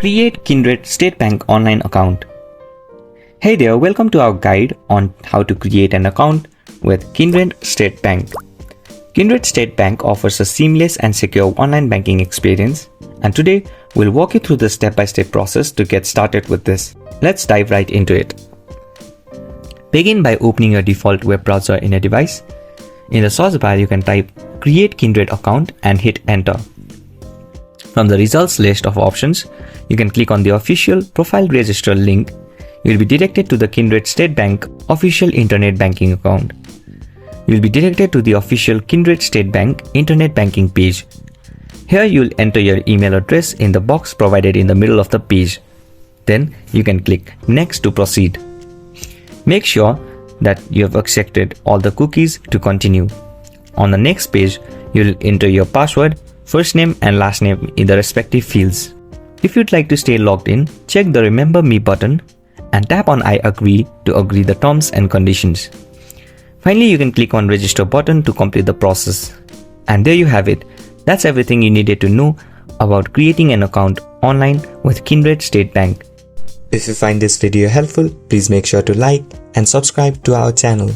Create Kindred State Bank online account. Hey there, welcome to our guide on how to create an account with Kindred State Bank. Kindred State Bank offers a seamless and secure online banking experience, and today we'll walk you through the step-by-step process to get started with this. Let's dive right into it. Begin by opening your default web browser in a device. In the source bar, you can type Create Kindred Account and hit Enter. From the results list of options, you can click on the official profile register link. You will be directed to the Kindred State Bank official internet banking account. You will be directed to the official Kindred State Bank internet banking page. Here you will enter your email address in the box provided in the middle of the page. Then you can click Next to proceed. Make sure that you have accepted all the cookies to continue. On the next page, you will enter your password, first name and last name in the respective fields. If you'd like to stay logged in, check the Remember Me button and tap on I agree to agree the terms and conditions. Finally, you can click on Register button to complete the process. And there you have it. That's everything you needed to know about creating an account online with Kindred State Bank. If you find this video helpful, please make sure to like and subscribe to our channel.